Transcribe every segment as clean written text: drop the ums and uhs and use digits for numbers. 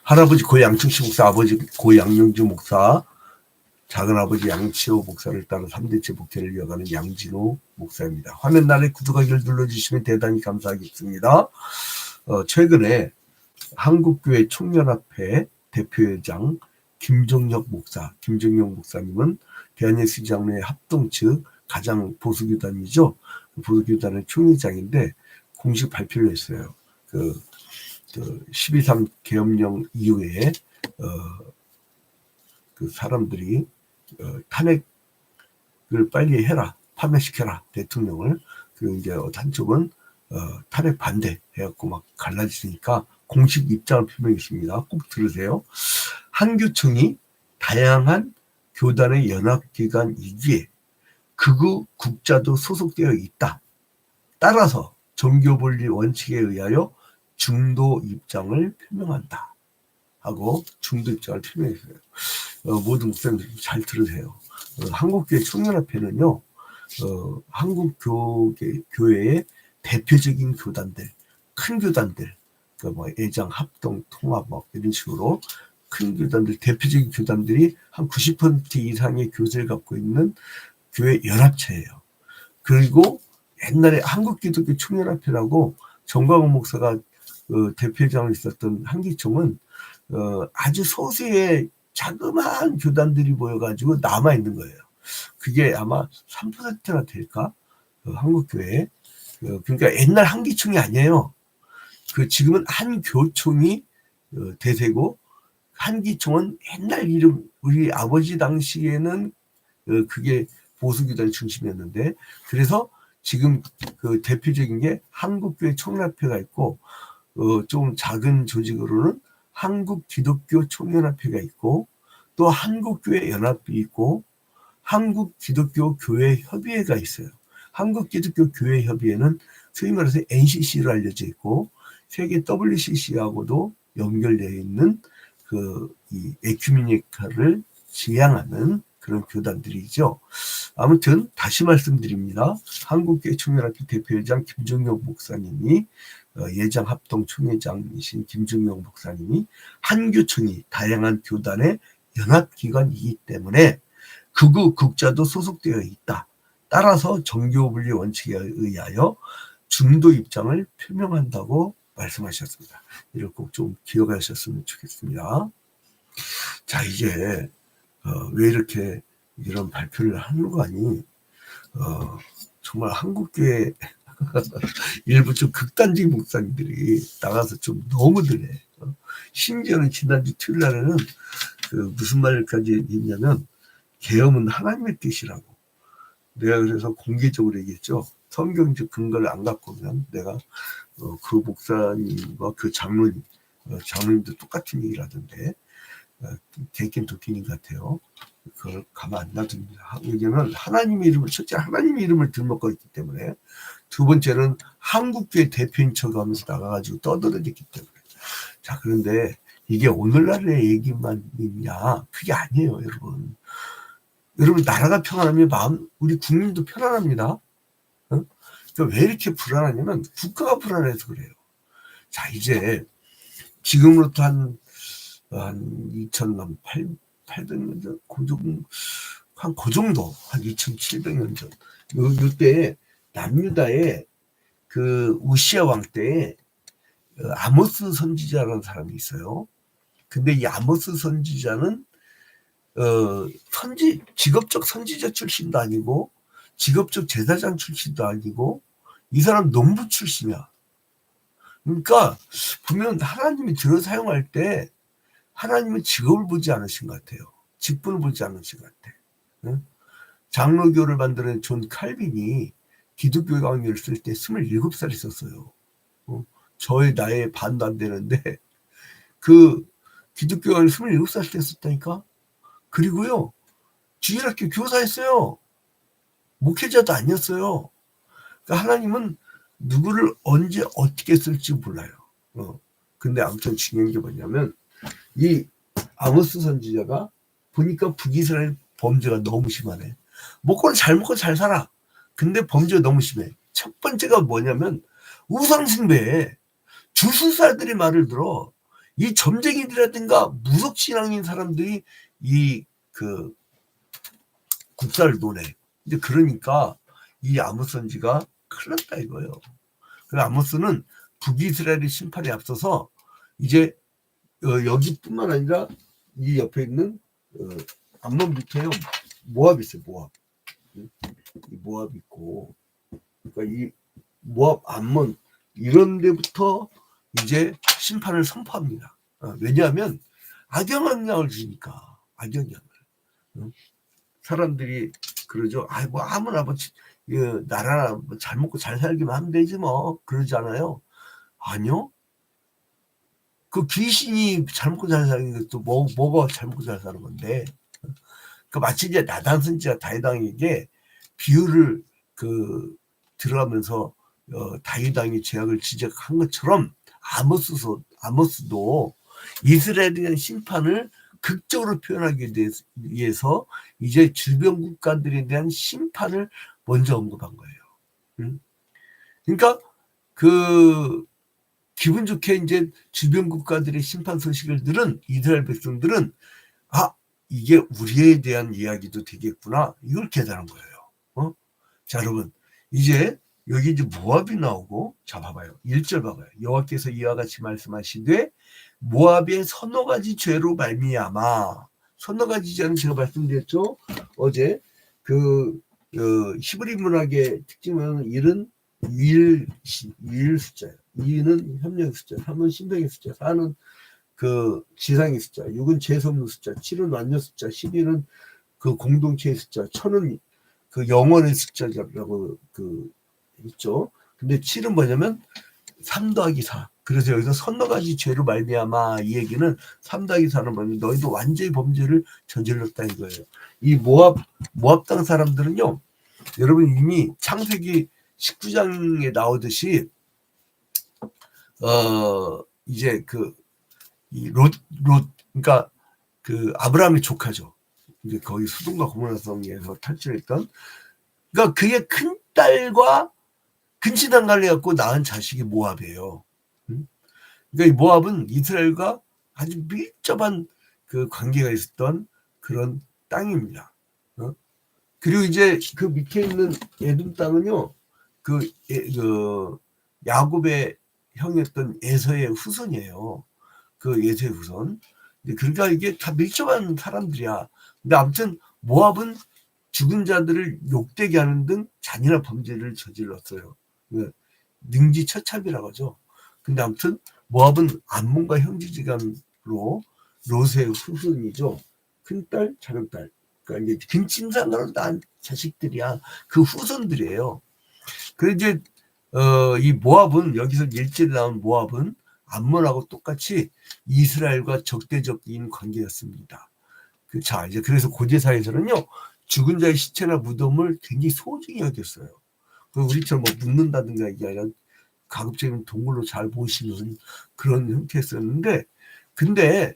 할아버지 고 양충식 목사, 아버지 고 양명주 목사, 작은아버지 양치호 목사를 따라 3대째 목회를 이어가는 양진호 목사입니다. 화면 아래 구독하기를 눌러주시면 대단히 감사하겠습니다. 최근에 한국교회 총연합회 대표회장 김종혁 목사님은 대한예수장로회 합동 측 가장 보수교단이죠. 보수교단의 총회장인데 공식 발표를 했어요. 12.3 계엄령 이후에 그 사람들이 탄핵을 빨리 해라, 파면시켜라 대통령을. 그리고 이제 한쪽은 탄핵 반대 해갖고 막 갈라지니까 공식 입장을 표명했습니다. 꼭 들으세요. 한교총이 다양한 교단의 연합기관이기에 극우 국자도 소속되어 있다. 따라서 종교분리 원칙에 의하여 중도 입장을 표명한다 하고 중도 입장을 표명했어요. 모든 목사님들 잘 들으세요. 한국교회 총연합회는요, 한국교회의 대표적인 교단들, 큰 교단들, 뭐 애장, 합동, 통합 뭐 이런 식으로 큰 교단들, 대표적인 교단들이 한 90% 이상의 교세를 갖고 있는 교회 연합체예요. 그리고 옛날에 한국기독교 총연합회라고 정광훈 목사가 대표장을 있었던 한기총은 아주 소수의 자그마한 교단들이 모여가지고 남아있는 거예요. 그게 아마 3%나 될까? 한국교회. 그러니까 옛날 한기총이 아니에요. 지금은 한교총이 대세고, 한기총은 옛날 이름, 우리 아버지 당시에는 그게 보수교단의 중심이었는데, 그래서 지금 그 대표적인 게 한국교회 총연합회가 있고, 좀 작은 조직으로는 한국 기독교 총연합회가 있고, 또 한국교회 연합이 있고, 한국 기독교 교회 협의회가 있어요. 한국 기독교 교회 협의회는 소위 말해서 NCC로 알려져 있고, 세계 WCC하고도 연결되어 있는 이 에큐메니카를 지향하는 그런 교단들이죠. 아무튼 다시 말씀드립니다. 한국교회 총연합회 대표회장 김종혁 목사님이, 예장 합동 총회장이신 김종혁 목사님이 한교총이 다양한 교단의 연합기관이기 때문에 극우 국자도 소속되어 있다. 따라서 정교분리 원칙에 의하여 중도 입장을 표명한다고 말씀하셨습니다. 이걸 꼭 좀 기억하셨으면 좋겠습니다. 자, 이제 왜 이렇게 이런 발표를 하는 거 아니? 정말 한국교회 일부 좀 극단적인 목사님들이 나가서 좀 너무들 해. 심지어는 지난주 토요일 날에는 무슨 말까지 했냐면, 계엄은 하나님의 뜻이라고. 내가 그래서 공개적으로 얘기했죠. 성경적 근거를 안 갖고 그냥 내가 그 목사님과 그 장로님도 똑같은 얘기를 하던데, 개낀 도끼님 같아요. 그걸 가만 안 놔둡니다. 왜냐면 하나님의 이름을, 첫째 하나님의 이름을 들먹고 있기 때문에, 두 번째는 한국교회 대표인 척하면서 나가가지고 떠들어댔기 때문에. 자, 그런데 이게 오늘날의 얘기만 있냐? 그게 아니에요, 여러분. 여러분, 나라가 평안하면 우리 국민도 편안합니다. 그러니까 왜 이렇게 불안하냐면 국가가 불안해서 그래요. 자, 이제 지금으로부터 한 2800년 전, 그 정도, 한 2700년 전, 이때 남유다에 우시야 왕 때에 아모스 선지자라는 사람이 있어요. 근데 이 아모스 선지자는 직업적 선지자 출신도 아니고, 직업적 제사장 출신도 아니고, 이 사람 농부 출신이야. 그러니까 보면 하나님이 들어 사용할 때 하나님은 직업을 보지 않으신 것 같아요. 직분을 보지 않으신 것 같아. 응? 장로교를 만드는 존 칼빈이 기독교 강의를 쓸 때 27살 있었어요. 저의 나이에 반도 안 되는데 기독교 강의를 27살 때 썼다니까. 그리고요, 주일학교 교사했어요. 목회자도 아니었어요. 그러니까 하나님은 누구를 언제 어떻게 쓸지 몰라요. 근데 아무튼 중요한 게 뭐냐면, 이 아모스 선지자가 보니까 북이스라엘 범죄가 너무 심하네. 잘 먹고 잘 살아. 근데 범죄가 너무 심해. 첫 번째가 뭐냐면 우상숭배에 주술사들이 말을 들어. 이 점쟁이들이라든가 무속신앙인 사람들이 이 그 국사를 노래. 이제 그러니까 이 아모스지가 큰일 났다 이거예요. 그래서 아모스는 북이스라엘의 심판에 앞서서 이제 여기뿐만 아니라 이 옆에 있는 암몬 밑에요. 모압이 있어요. 모압. 이 모압 있고, 그러니까 이 모압, 암몬 이런 데부터 이제 심판을 선포합니다. 왜냐하면 악영향을 주니까. 악영향을. 사람들이 그러죠. 뭐 아무나 뭐 나라나 뭐 잘 먹고 잘 살기만 하면 되지 뭐 그러잖아요. 아니요. 그 귀신이 잘 먹고 잘 사는 것도 뭐가 잘 먹고 잘 사는 건데. 그 마치 이제 나단 선지자 다윗왕에게 비유를 들어가면서 다윗왕이 죄악을 지적한 것처럼 아모스도 이스라엘에 대한 심판을 극적으로 표현하기 위해서 이제 주변 국가들에 대한 심판을 먼저 언급한 거예요. 그러니까 기분 좋게 이제 주변 국가들의 심판 소식을 들은 이스라엘 백성들은 이게 우리에 대한 이야기도 되겠구나. 이걸 깨달은 거예요. 자, 여러분. 이제 여기 이제 모압이 나오고, 자, 봐봐요. 1절 봐봐요. 여호와께서 이와 같이 말씀하시되, 모압의 서너 가지 죄로 말미암아. 서너 가지 죄는 제가 말씀드렸죠. 어제 히브리 문학의 특징은 1은 유일 숫자예요. 2는 협력의 숫자, 3은 신병의 숫자, 4는 지상의 숫자, 6은 재수 없는 숫자, 7은 완전 숫자, 11은 공동체의 숫자, 1000은 영원의 숫자라고 있죠. 근데 7은 뭐냐면 3 더하기 4. 그래서 여기서 서너 가지 죄로 말미암아 이 얘기는 3 더하기 4는 뭐냐면 너희도 완전히 범죄를 저질렀다 이거예요. 이 모압 땅 사람들은요, 여러분 이미 창세기 19장에 나오듯이 이제 그러니까 아브라함의 조카죠. 이제 거기 소돔과 고모라 성에서 탈출했던, 그러니까 그의 큰 딸과 근친상간을 갖고 낳은 자식이 모압이에요. 그러니까 이 모압은 이스라엘과 아주 밀접한 관계가 있었던 그런 땅입니다. 그리고 이제 그 밑에 있는 에돔 땅은요, 야곱의 형이었던 에서의 후손이에요. 에서의 후손. 그러니까 이게 다 밀접한 사람들이야. 근데 아무튼 모압은 죽은 자들을 욕되게 하는 등 잔인한 범죄를 저질렀어요. 능지처참이라고 하죠. 근데 아무튼 모압은 암몬과 형제지간으로 롯의 후손이죠. 큰딸, 작은딸. 그러니까 이제 근친상간으로 낳은 자식들이야. 그 후손들이에요. 그래서 이제 이 모압은, 여기서 1절에 나온 모압은 암몬하고 똑같이 이스라엘과 적대적인 관계였습니다. 자, 이제 그래서 고제사에서는요, 죽은 자의 시체나 무덤을 굉장히 소중히 여겼어요. 우리처럼 뭐 묻는다든가 이게 아니라 가급적이면 동굴로 잘 모시는 그런 형태였었는데, 근데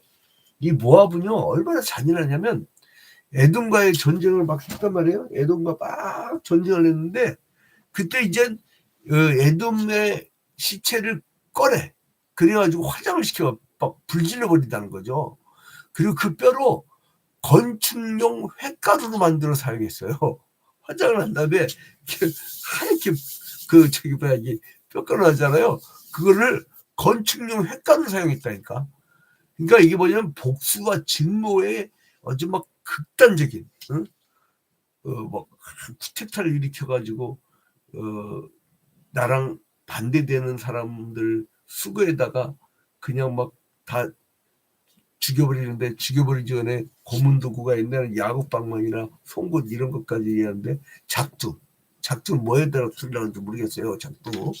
이 모압은요, 얼마나 잔인하냐면, 에돔과의 전쟁을 막 했단 말이에요. 에돔과 막 전쟁을 했는데, 그때 이제 에돔의 시체를 꺼내. 그래가지고 화장을 시켜 막 불질러 버린다는 거죠. 그리고 그 뼈로 건축용 횟가루로 만들어 사용했어요. 화장을 한 다음에 하얗게 이게 뼈가루 하잖아요. 그거를 건축용 횟가루로 사용했다니까. 그러니까 이게 뭐냐면 복수와 증오의 아주 막 극단적인, 막 쿠데타를 일으켜가지고 나랑 반대되는 사람들 수거에다가 그냥 막 다 죽여버리는데, 죽여버리기 전에 고문 도구가 옛날에 야구방망이나 송곳 이런 것까지 얘기하는데, 작두는 뭐에다가 쓰려는지 모르겠어요. 작두.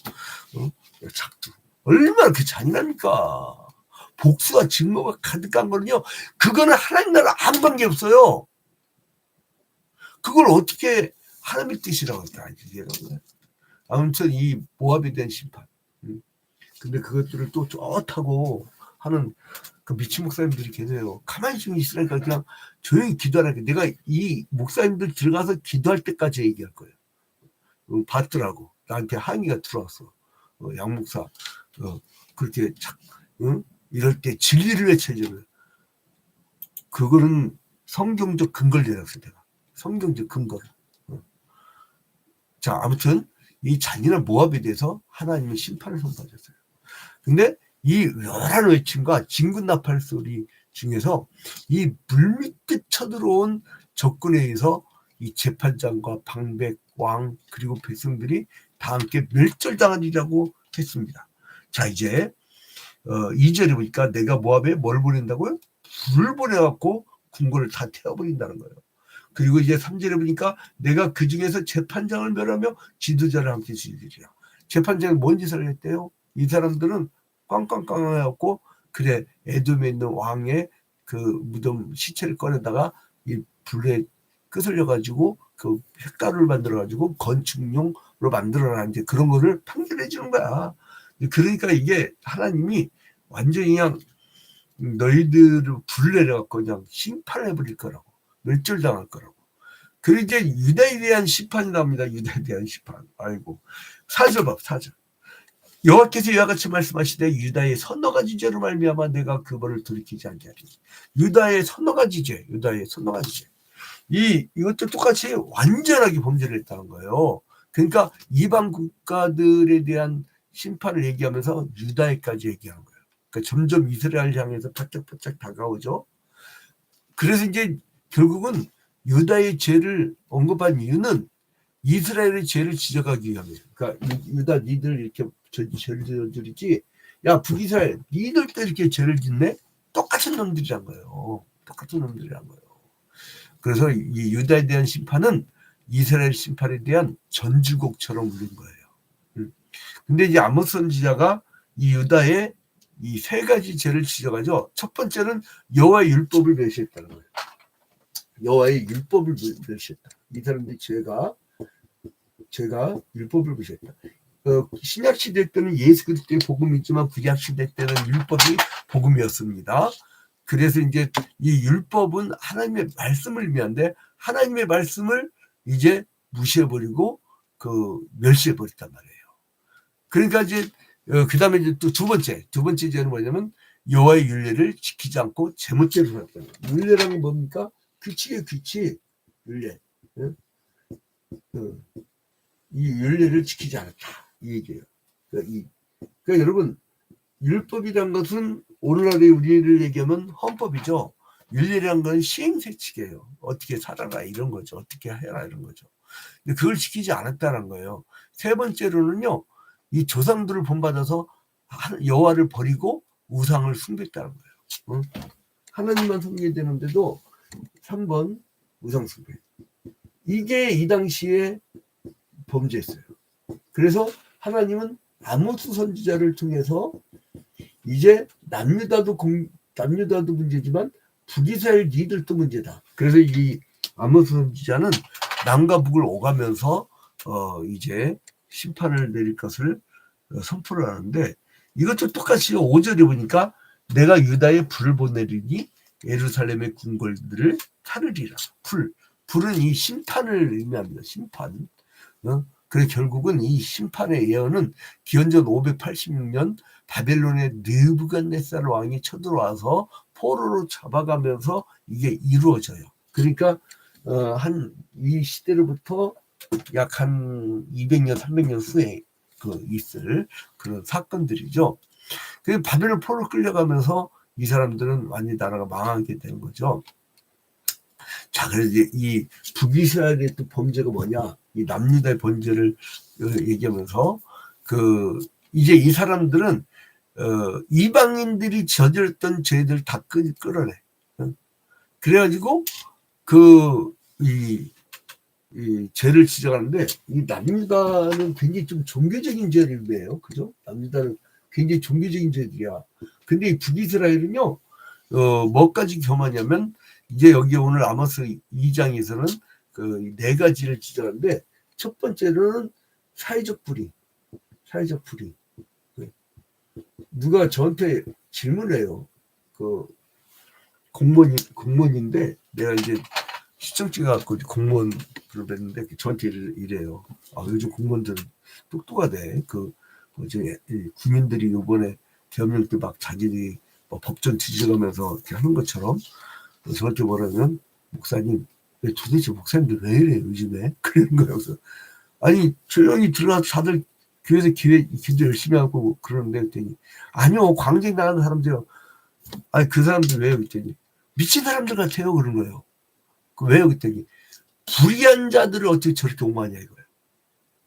얼마나 그렇게 잔인합니까? 복수와 증오가 가득한 거는요, 그거는 하나님 나라 아무 관계 없어요. 그걸 어떻게 하나님의 뜻이라고 할까? 아무튼 이 모압에 대한 심판. 근데 그것들을 또 좋다고 하는 미친 목사님들이 계세요. 가만히 좀 있으니까 그냥 조용히 기도하라니까. 내가 이 목사님들 들어가서 기도할 때까지 얘기할 거예요. 받더라고. 나한테 항의가 들어왔어. 양 목사, 그렇게 이럴 때 진리를 외쳐주는 그거는 성경적 근거를 내놨어 내가. 성경적 근거를. 자, 아무튼 이 잔인한 모압에 대해서 하나님은 심판을 선포하셨어요. 근데 이 요란한 외침과 진군나팔 소리 중에서 이 물밑에 쳐들어온 적군에 의해서 이 재판장과 방백, 왕 그리고 백성들이 다 함께 멸절당하리라고 했습니다. 자, 이제 2절에 보니까 내가 모압에 뭘 보낸다고요? 불을 보내갖고 궁궐을 다 태워버린다는 거예요. 그리고 이제 3절에 보니까 내가 그 중에서 재판장을 멸하며 지도자를 함께 죽이리라. 재판장이 뭔 짓을 했대요? 이 사람들은 꽝꽝꽝 해갖고 그래 에돔에 있는 왕의 그 무덤 시체를 꺼내다가 이 불에 끄슬려가지고 그 횟가루를 만들어가지고 건축용으로 만들어라 이제 그런 거를 판결해 주는 거야. 그러니까 이게 하나님이 완전히 그냥 너희들을 불을 내려갖고 그냥 심판을 해버릴 거라고. 멸절당할 거라고. 그리고 이제 유다에 대한 심판이 나옵니다. 유다에 대한 심판. 아이고. 4절 봐, 4절. 여호와께서 이와 같이 말씀하시되 유다의 서너 가지 죄로 말미암아 내가 그 벌을 돌이키지 않게 하리니. 유다의 서너 가지 죄, 유다의 서너 가지 죄. 이것도 똑같이 완전하게 범죄를 했다는 거예요. 그러니까 이방 국가들에 대한 심판을 얘기하면서 유다에까지 얘기하는 거예요. 그러니까 점점 이스라엘 향해서 바짝바짝 다가오죠. 그래서 이제 결국은 유다의 죄를 언급한 이유는 이스라엘의 죄를 지적하기 위함이에요. 그러니까 유다 니들 이렇게 죄를 저지르지, 야 북이스라엘 니들도 이렇게 죄를 짓네? 똑같은 놈들이란 거예요. 똑같은 놈들이란 거예요. 그래서 이 유다에 대한 심판은 이스라엘 심판에 대한 전주곡처럼 울린 거예요. 근데 이제 아모스 선지자가 이 유다의 이 세 가지 죄를 지적하죠. 첫 번째는 여호와의 율법을 멸시했다는 거예요. 여호와의 율법을 멸시했다. 이 사람들이 죄가 율법을 멸시했다. 신약 시대 때는 예수 그리스도의 복음이 있지만 구약 시대 때는 율법이 복음이었습니다. 그래서 이제 이 율법은 하나님의 말씀을 의미하는데 하나님의 말씀을 이제 무시해버리고 멸시해버렸단 말이에요. 그러니까 이제 그 다음에 이제 또 두 번째 죄는 뭐냐면 여호와의 율례를 지키지 않고 제멋대로 살았다는 거예요. 율례라는 게 뭡니까? 규칙이에요, 규칙. 율례. 이 율례를 지키지 않았다. 이 얘기예요. 그러니까 여러분, 율법이란 것은 오늘날의 우리를 얘기하면 헌법이죠. 율례라는 건 시행세칙이에요. 어떻게 살아라 이런 거죠. 어떻게 해라 이런 거죠. 근데 그걸 지키지 않았다는 거예요. 세 번째로는요, 이 조상들을 본받아서 여호와를 버리고 우상을 숭배했다는 거예요. 하나님만 섬겨야 되는데도 3번 우상 숭배. 이게 이 당시에 범죄였어요. 그래서 하나님은 아모스 선지자를 통해서 이제 남유다도 문제지만 북이스라엘 니들도 문제다. 그래서 이 아모스 선지자는 남과 북을 오가면서 이제 심판을 내릴 것을 선포를 하는데 이것도 똑같이 5절에 보니까 내가 유다에 불을 보내리니 예루살렘의 궁궐들을 타르리라. 불은 이 심판을 의미합니다. 심판. 그래서 결국은 이 심판의 예언은 기원전 586년 바벨론의 느부갓네살 왕이 쳐들어와서 포로로 잡아가면서 이게 이루어져요. 그러니까 이 시대로부터 약 한 200년, 300년 후에 있을 그런 사건들이죠. 그 바벨론 포로로 끌려가면서 이 사람들은 완전히 나라가 망하게 되는 거죠. 자, 그래서 이 북이스라엘의 또 범죄가 뭐냐? 이 남유다의 범죄를 얘기하면서 이제 이 사람들은 이방인들이 저질렀던 죄들 다 끌어내. 그래가지고 이 죄를 지적하는데 이 남유다는 굉장히 좀 종교적인 죄를 해요. 그죠? 남유다는 굉장히 종교적인 죄들이야. 근데 이 북이스라엘은요, 뭐까지 겸하냐면 이제 여기 오늘 아모스 2장에서는 네 가지를 지적하는데 첫 번째로는 사회적 불이. 누가 저한테 질문을 해요. 공무원인데 내가 이제 시청 찍어갖고 공무원을 뵀는데 저한테 이래요. 요즘 공무원들은 똑똑하대. 국민들이 이번에 계엄령 때 막 자기들이 뭐 법전 뒤져가면서 이렇게 하는 것처럼 저한테 뭐라면 목사님 도대체 목사님들 왜 이래요 요즘에 그런 거예요. 그래서 아니 조용히 들어가서 다들 교회에서 기도 열심히 하고 그러는데 그랬더니 아니요 광주에 나가는 사람들요. 아니 그 사람들 왜요 그랬더니 미친 사람들 같아요 그런 거예요. 왜요 그랬더니 불의한 자들을 어떻게 저렇게 옹호하냐 이거예요.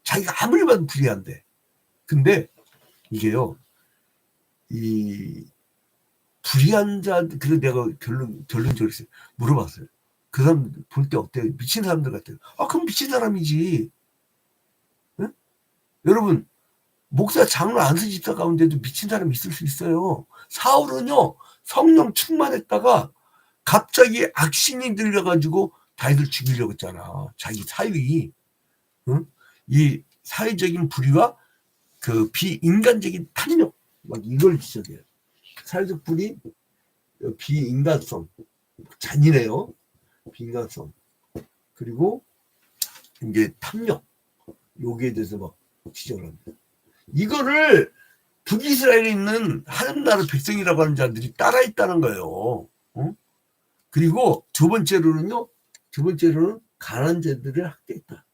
자기가 아무리 봐도 불의한데. 근데 이게요 이 불의한 자 그래서 내가 결론적으로 물어봤어요. 그 사람 볼 때 어때요? 미친 사람들 같아요. 아 그럼 미친 사람이지. 응? 여러분 목사 장로 안수집사 가운데도 미친 사람이 있을 수 있어요. 사울은요 성령 충만했다가 갑자기 악신이 들려가지고 다윗을 죽이려고 했잖아. 자기 사위. 응? 이 사회적인 불의와 그 비인간적인 탐욕 막 이걸 지적해요. 사회적 불의, 비인간성, 잔인해요. 비인간성. 그리고 이제 탐욕 여기에 대해서 막 지적을 합니다. 이거를 북이스라엘에 있는 하나님 나라 백성이라고 하는 자들이 따라 있다는 거예요. 어? 그리고 두 번째로는 가난한 자들을 학대했다.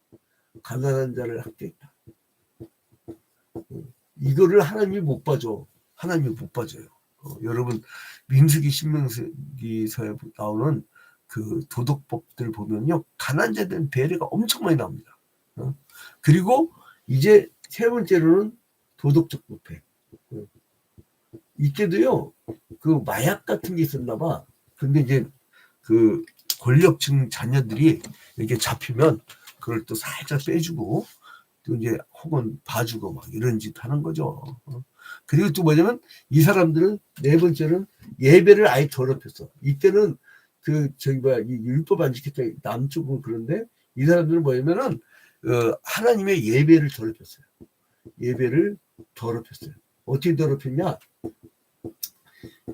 가난한 자를 학대했다. 이거를 하나님이 못 봐줘. 하나님이 못 봐줘요. 여러분 민수기 신명기서에 나오는 그 도덕법들 보면요 가난한 자들은 배려가 엄청 많이 나옵니다. 그리고 이제 세 번째로는 도덕적 부패. 이때도요 그 마약 같은 게 있었나 봐. 근데 이제 그 권력층 자녀들이 이렇게 잡히면 그걸 또 살짝 빼주고 또 이제 혹은 봐주고 막 이런 짓 하는 거죠. 그리고 또 뭐냐면 이 사람들은 네 번째는 예배를 아예 더럽혔어. 이때는 그 저기 뭐야 이 율법 안 지켰다 남쪽은 그런데 이 사람들은 뭐냐면은 하나님의 예배를 더럽혔어요. 예배를 더럽혔어요. 어떻게 더럽혔냐?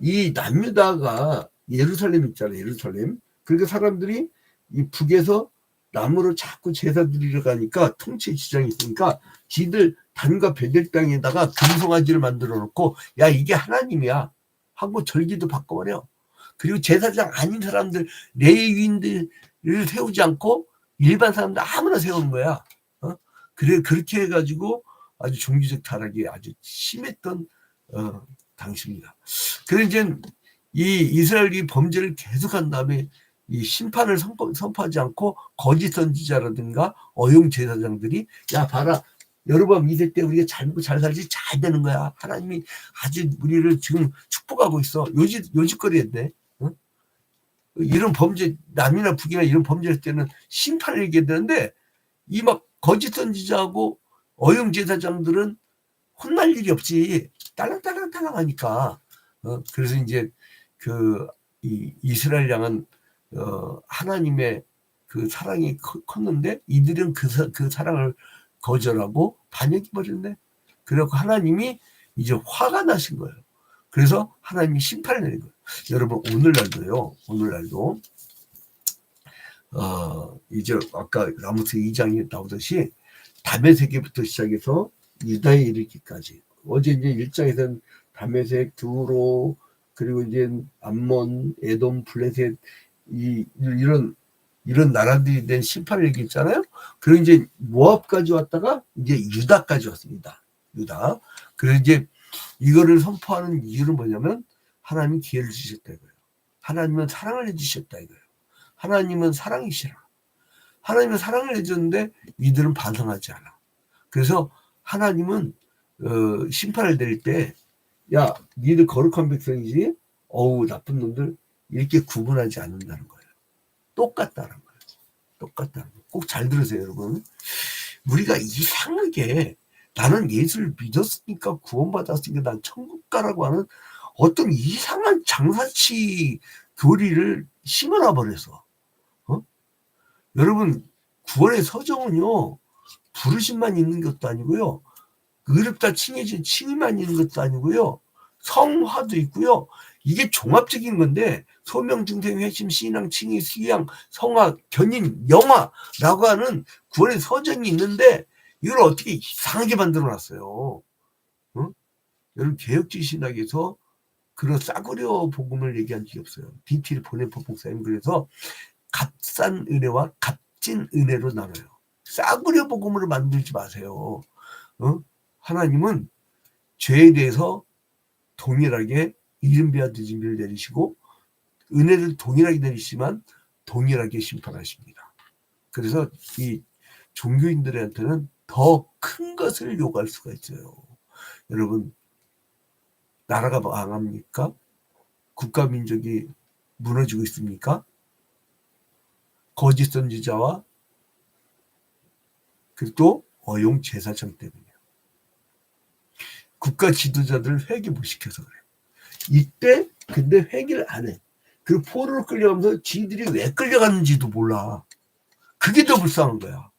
이 남유다가 예루살렘 있잖아요. 예루살렘. 그러니까 사람들이 이 북에서 남으로 자꾸 제사 드리러 가니까 통치의 지장이 있으니까 지들 단과 베델 땅에다가 금송아지를 만들어 놓고 야 이게 하나님이야 하고 절기도 바꿔버려. 그리고 제사장 아닌 사람들 레위인들을 세우지 않고 일반 사람들 아무나 세우는 거야. 그래 그렇게 해가지고 아주 종교적 타락이 아주 심했던 당시입니다. 그래서 이제 이 이스라엘이 범죄를 계속한 다음에 이 심판을 선포하지 않고 거짓 선지자라든가 어용 제사장들이 야 봐라 여로보암 2세 때 우리가 잘 먹고 잘 살지 잘 되는 거야. 하나님이 아주 우리를 지금 축복하고 있어. 요짓거리인데 이런 범죄 남이나 북이나 이런 범죄할 때는 심판을 얘기해야 되는데 이 막 거짓 선지자하고 어용 제사장들은 혼날 일이 없지. 딸랑딸랑딸랑 하니까. 그래서 이제 이 이스라엘 양은 하나님의 그 사랑이 컸는데 이들은 그 사랑을 거절하고 반역해 버렸네. 그래서 하나님이 이제 화가 나신 거예요. 그래서 하나님이 심판을 내린 거예요. 여러분 오늘날도 이제 아까 아무튼 2장에 나오듯이 다메섹에부터 시작해서 유다에 이르기까지 어제 이제 1장에서는 다메섹, 두로 그리고 이제 암몬, 에돔, 블레셋 이런 나라들이 된 심판을 얘기했잖아요. 그리고 이제 모압까지 왔다가 이제 유다까지 왔습니다. 유다. 그래서 이제 이거를 선포하는 이유는 뭐냐면 하나님이 기회를 주셨다 이거예요. 하나님은 사랑을 해주셨다 이거예요. 하나님은 사랑이시라. 하나님은 사랑을 해줬는데 이들은 반성하지 않아. 그래서 하나님은 심판을 내릴 때 야 니들 거룩한 백성이지 어우 나쁜 놈들 이렇게 구분하지 않는다는 거예요. 똑같다는 거예요. 똑같다는 거예요. 꼭 잘 들으세요 여러분. 우리가 이상하게 나는 예수를 믿었으니까 구원받았으니까 난 천국 가라고 하는 어떤 이상한 장사치 교리를 심어놔 버려서 여러분 구원의 서정은요 부르심만 있는 것도 아니고요 의롭다 칭해진 칭의만 있는 것도 아니고요 성화도 있고요 이게 종합적인 건데 소명 중생 회심 신앙 칭의 수양 성화 견인 영화라고 하는 구원의 서정이 있는데 이걸 어떻게 이상하게 만들어 놨어요. 여러분 개혁주의 신학에서 그런 싸구려 복음을 얘기한 적이 없어요. DT를 보내포 목사님. 그래서 값싼 은혜와 값진 은혜로 나눠요. 싸구려 복음으로 만들지 마세요. 하나님은 죄에 대해서 동일하게 이른비와 늦은비를 내리시고 은혜를 동일하게 내리시지만 동일하게 심판하십니다. 그래서 이 종교인들한테는 더 큰 것을 요구할 수가 있어요. 여러분, 나라가 망합니까? 국가 민족이 무너지고 있습니까? 거짓 선지자와 그리고 또 어용 제사장 때문이에요. 국가 지도자들을 회개 못 시켜서 그래. 이때 근데 회개를 안 해. 그리고 포로로 끌려가면서 지들이 왜 끌려갔는지도 몰라. 그게 더 불쌍한 거야.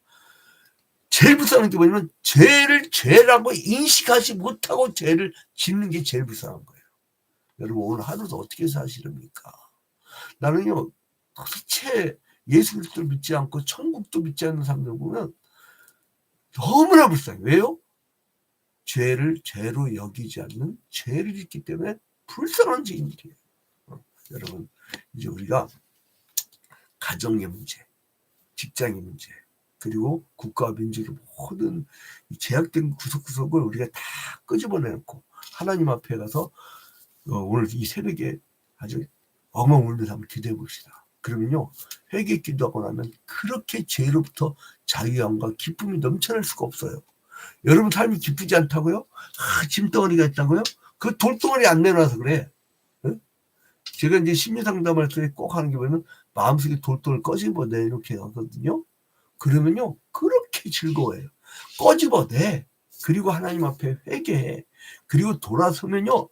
제일 불쌍한 게 뭐냐면 죄를 죄라고 인식하지 못하고 죄를 짓는 게 제일 불쌍한 거예요. 여러분, 오늘 하루도 어떻게 사시렵니까? 나는요, 도대체 예수 그리스도를 믿지 않고 천국도 믿지 않는 사람들 보면 너무나 불쌍해. 왜요? 죄를 죄로 여기지 않는 죄를 짓기 때문에 불쌍한 죄인들이에요. 여러분, 이제 우리가 가정의 문제, 직장의 문제, 그리고 국가와 민족의 모든 제약된 구석구석을 우리가 다 끄집어내놓고 하나님 앞에 가서 오늘 이 새벽에 아주 엉엉 울면서 한번 기도해 봅시다. 그러면요, 회개 기도하고 나면 그렇게 죄로부터 자유함과 기쁨이 넘쳐날 수가 없어요. 여러분 삶이 기쁘지 않다고요? 짐덩어리가 있다고요? 그 돌덩어리 안 내놔서 그래. 응? 제가 이제 심리상담할 때 꼭 하는 게 뭐냐면 마음속에 돌덩어리 꺼집어내 이렇게 하거든요. 그러면요, 그렇게 즐거워해요. 꺼집어내. 그리고 하나님 앞에 회개해. 그리고 돌아서면요,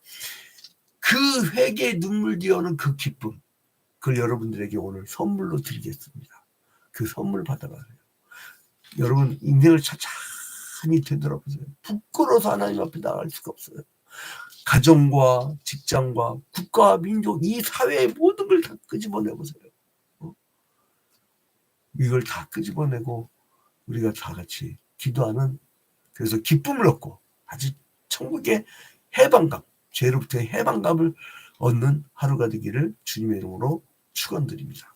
그 회개의 눈물 지어는 그 기쁨, 그걸 여러분들에게 오늘 선물로 드리겠습니다. 그 선물 받아가세요. 여러분, 인생을 찬찬히 되돌아보세요. 부끄러워서 하나님 앞에 나갈 수가 없어요. 가정과 직장과 국가와 민족, 이 사회의 모든 걸 다 끄집어내보세요. 이걸 다 끄집어내고 우리가 다 같이 기도하는, 그래서 기쁨을 얻고 아주 천국의 해방감, 죄로부터의 해방감을 얻는 하루가 되기를 주님의 이름으로 축원드립니다.